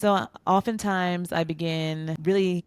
So oftentimes I begin really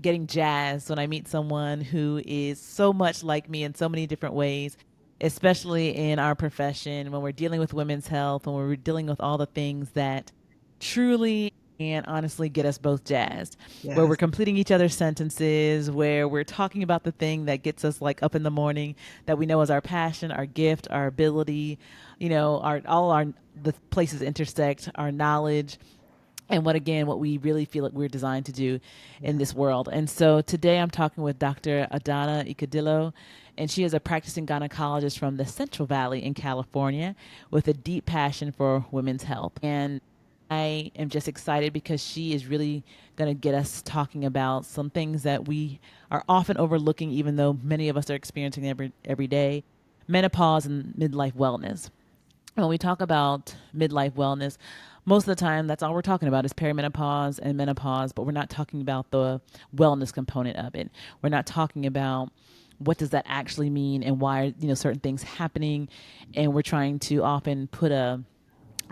getting jazzed when I meet someone who is so much like me in so many different ways, especially in our profession when we're dealing with women's health, when we're dealing with all the things that truly and honestly get us both jazzed, where we're Yes. completing each other's sentences, where we're talking about the thing that gets us like up in the morning that we know is our passion, our gift, our ability, our all our the places intersect, our knowledge, and what we really feel like we're designed to do in Yeah. this world. And so today I'm talking with Dr. Adana Ikedilo, and she is a practicing gynecologist from the Central Valley in California with a deep passion for women's health. And I am just excited because she is really going to get us talking about some things that we are often overlooking, even though many of us are experiencing every day: menopause and midlife wellness. When we talk about midlife wellness, most of the time that's all we're talking about is perimenopause and menopause, but we're not talking about the wellness component of it. We're not talking about what does that actually mean and why are, certain things happening, and we're trying to often put a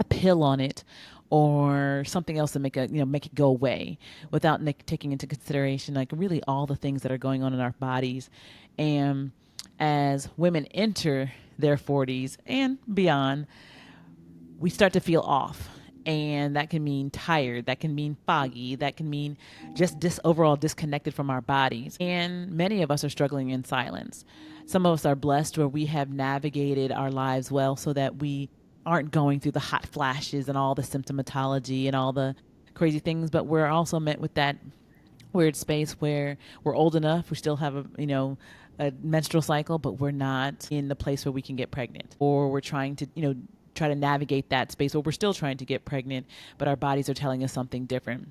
pill on it or something else to make it go away without taking into consideration like really all the things that are going on in our bodies. And as women enter their 40s and beyond, we start to feel off. And that can mean tired, that can mean foggy, that can mean just overall disconnected from our bodies. And many of us are struggling in silence. Some of us are blessed where we have navigated our lives well so that we aren't going through the hot flashes and all the symptomatology and all the crazy things, but we're also met with that weird space where we're old enough, we still have a menstrual cycle, but we're not in the place where we can get pregnant, or we're trying to try to navigate that space where we're still trying to get pregnant, but our bodies are telling us something different.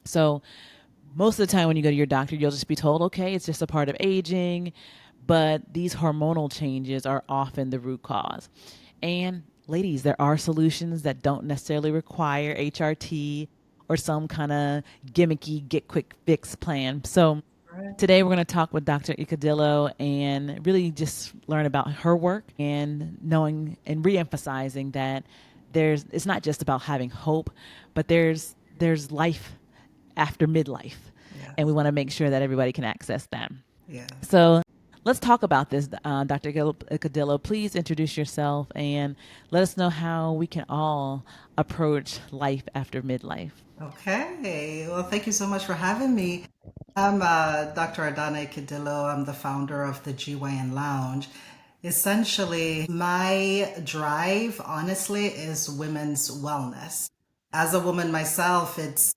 So most of the time when you go to your doctor, you'll just be told, okay, it's just a part of aging, but these hormonal changes are often the root cause. And ladies, there are solutions that don't necessarily require HRT or some kind of gimmicky get quick fix plan. So Right. today we're going to talk with Dr. Icadillo and really just learn about her work and knowing and reemphasizing that it's not just about having hope, but there's life after midlife, and we Yes. want to make sure that everybody can access that. Yes. So let's talk about this, Dr. Cadillo. Please introduce yourself and let us know how we can all approach life after midlife. Okay. Well, thank you so much for having me. I'm Dr. Adana Ikedilo. I'm the founder of the GYN Lounge. Essentially, my drive, honestly, is women's wellness. As a woman myself, it's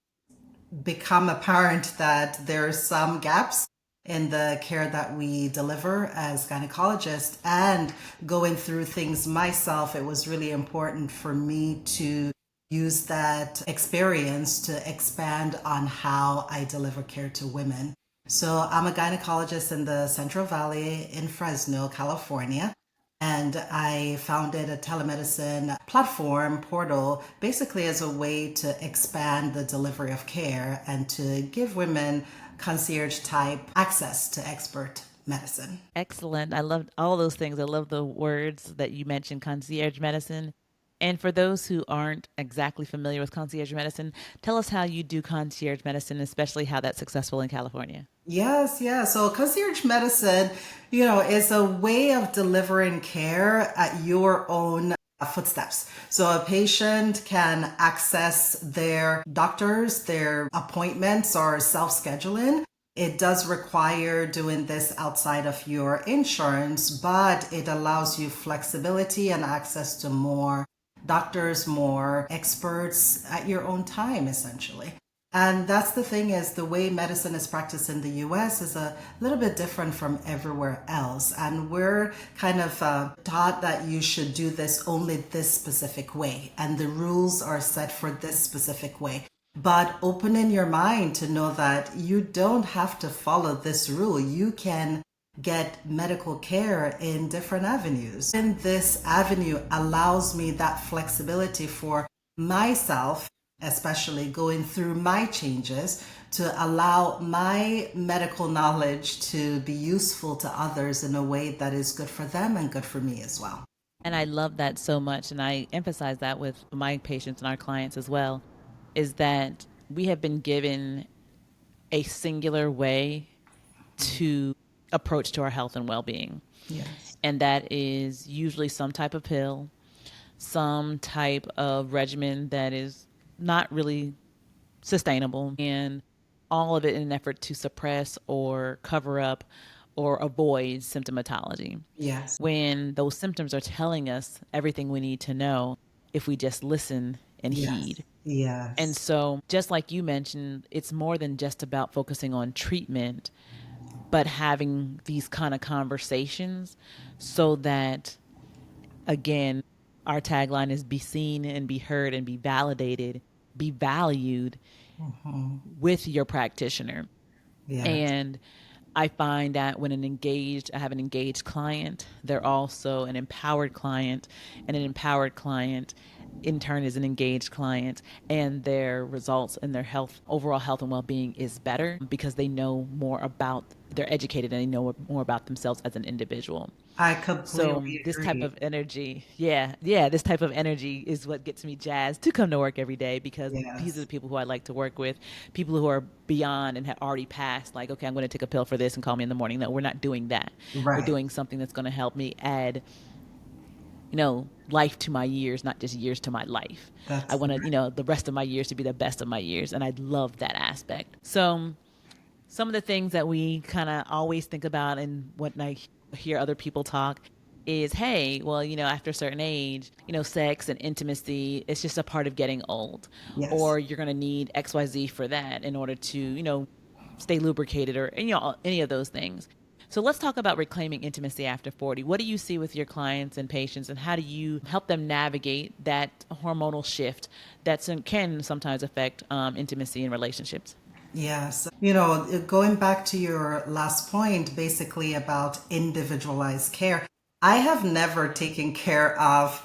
become apparent that there are some gaps in the care that we deliver as gynecologists. And going through things myself, it was really important for me to use that experience to expand on how I deliver care to women. So I'm a gynecologist in the Central Valley in Fresno, California. And I founded a telemedicine platform portal basically as a way to expand the delivery of care and to give women concierge type access to expert medicine. Excellent. I love all those things. I love the words that you mentioned, concierge medicine. And for those who aren't exactly familiar with concierge medicine, tell us how you do concierge medicine, especially how that's successful in California. Yes, yeah. So concierge medicine, is a way of delivering care at your own footsteps. So a patient can access their doctors, their appointments, or self-scheduling. It does require doing this outside of your insurance, but it allows you flexibility and access to more doctors, more experts at your own time, essentially. And that's the thing is the way medicine is practiced in the US is a little bit different from everywhere else. And we're kind of taught that you should do this only this specific way. And the rules are set for this specific way. But opening your mind to know that you don't have to follow this rule. You can get medical care in different avenues. And this avenue allows me that flexibility for myself, especially going through my changes, to allow my medical knowledge to be useful to others in a way that is good for them and good for me as well. And I love that so much. And I emphasize that with my patients and our clients as well, is that we have been given a singular way to approach to our health and well-being. Yes. And that is usually some type of pill, some type of regimen that is not really sustainable, and all of it in an effort to suppress or cover up or avoid symptomatology. Yes. When those symptoms are telling us everything we need to know if we just listen and Yes. heed. And Yes. so, just like you mentioned, it's more than just about focusing on treatment, but having these kind of conversations so that, again, our tagline is be seen and be heard and be validated, be valued with your practitioner. Yes. And I find that when I have an engaged client, they're also an empowered client, and an empowered client in turn is an engaged client, and their results and their health, overall health and well-being is better because they know more about, they're educated and they know more about themselves as an individual. I So completely this type agree. of energy, yeah, this type of energy is what gets me jazzed to come to work every day, because these are the Yes. people who I like to work with, people who are beyond and have already passed, like, okay, I'm going to take a pill for this and call me in the morning. No, we're not doing that. We're Right. doing something that's going to help me add, life to my years, not just years to my life. I That's want to, the rest of my years to be the best of my years. And I love that aspect. So some of the things that we kind of always think about and when I hear other people talk is, hey, well, after a certain age, sex and intimacy, it's just a part of getting old. yes. Or you're going to need XYZ for that in order to, stay lubricated, or, any of those things. So let's talk about reclaiming intimacy after 40. What do you see with your clients and patients, and how do you help them navigate that hormonal shift that can sometimes affect intimacy in relationships? Yes. Going back to your last point, basically about individualized care, I have never taken care of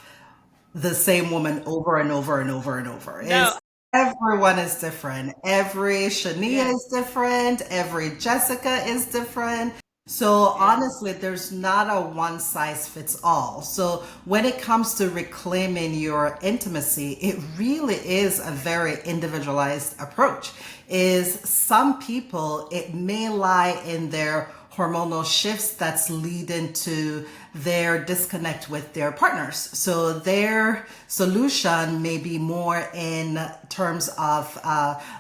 the same woman over and over and over and over. No. Everyone is different. Every Shania Yes. is different. Every Jessica is different. So Yes. honestly, there's not a one size fits all. So when it comes to reclaiming your intimacy, it really is a very individualized approach. Is some people, it may lie in their hormonal shifts that's leading to their disconnect with their partners. So their solution may be more in terms of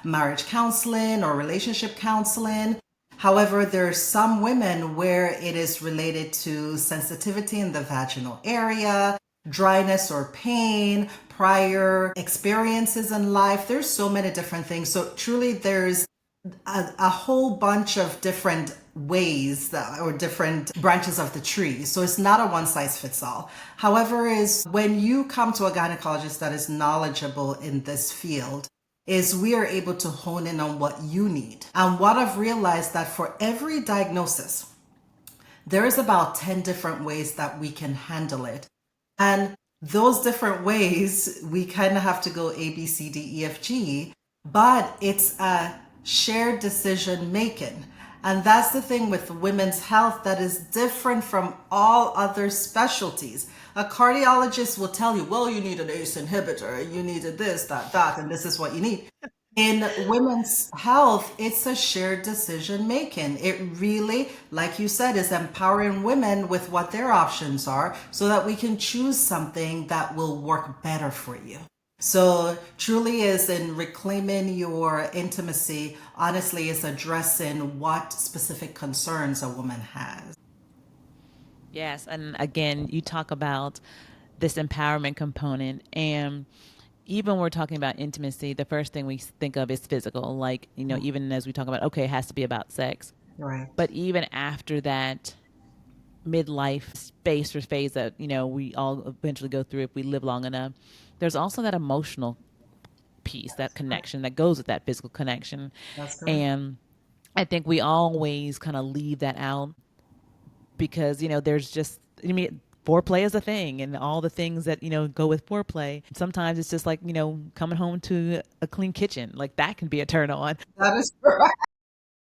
marriage counseling or relationship counseling. However, there are some women where it is related to sensitivity in the vaginal area, dryness or pain, prior experiences in life. There's so many different things. So truly there's a whole bunch of different ways that, or different branches of the tree. So it's not a one size fits all. However, is when you come to a gynecologist that is knowledgeable in this field, is we are able to hone in on what you need. And what I've realized that for every diagnosis, there is about 10 different ways that we can handle it. And those different ways, we kind of have to go A, B, C, D, E, F, G, but it's a shared decision making. And that's the thing with women's health that is different from all other specialties. A cardiologist will tell you, well, you need an ACE inhibitor, you needed this, that, and this is what you need. In women's health, it's a shared decision making. It really, like you said, is empowering women with what their options are so that we can choose something that will work better for you. So, truly is in reclaiming your intimacy, honestly, is addressing what specific concerns a woman has. Yes, and again, you talk about this empowerment component, and even when we're talking about intimacy, the first thing we think of is physical. Like, even as we talk about, okay, it has to be about sex. Right. But even after that midlife space or phase that, we all eventually go through if we live long enough, there's also that emotional piece, that connection that goes with that physical connection. That's correct. And I think we always kind of leave that out because, there's just, foreplay is a thing, and all the things that, go with foreplay. Sometimes it's just like, coming home to a clean kitchen, like that can be a turn on. That is correct.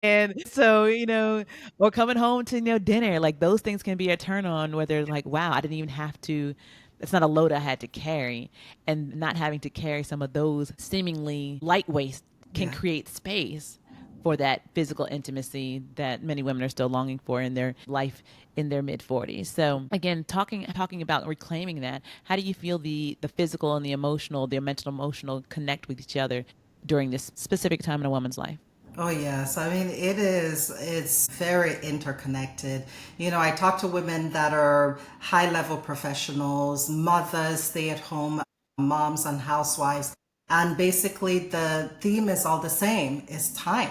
And so, or coming home to, dinner, like those things can be a turn on where they're like, wow, I didn't even have to, it's not a load I had to carry. And not having to carry some of those seemingly lightweight, can Yeah. create space for that physical intimacy that many women are still longing for in their life in their mid 40s. So again, talking about reclaiming that, how do you feel the physical and the emotional, the mental emotional connect with each other during this specific time in a woman's life? Oh, yes. I mean, it's very interconnected. I talk to women that are high level professionals, mothers, stay at home moms, and housewives. And basically, the theme is all the same, it's time.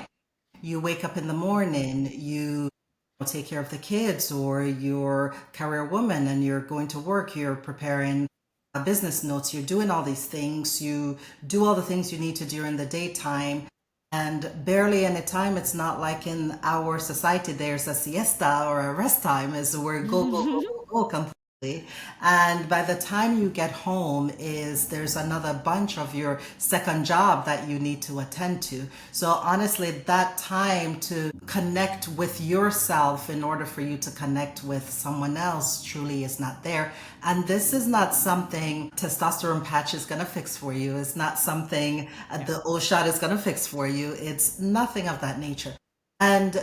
You wake up in the morning, you take care of the kids, or you're a career woman and you're going to work, you're preparing business notes, you're doing all these things, you do all the things you need to during the daytime. And barely any time. It's not like in our society there's a siesta or a rest time. Is we're go go go go go completely. And by the time you get home, is there's another bunch of your second job that you need to attend to. So honestly, that time to connect with yourself in order for you to connect with someone else truly is not there. And this is not something testosterone patch is going to fix for you. It's not something Yeah. the O shot is going to fix for you. It's nothing of that nature. And,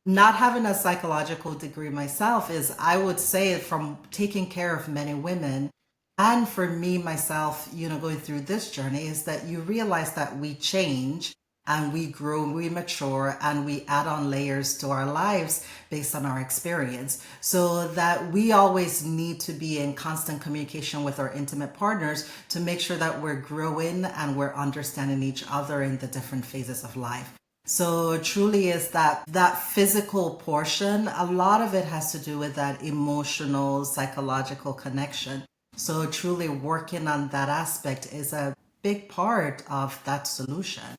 not having a psychological degree myself is, I would say, from taking care of many women, and for me, myself, going through this journey, is that you realize that we change and we grow, we mature, and we add on layers to our lives based on our experience. So that we always need to be in constant communication with our intimate partners to make sure that we're growing and we're understanding each other in the different phases of life. So truly is that physical portion, a lot of it has to do with that emotional, psychological connection. So truly working on that aspect is a big part of that solution.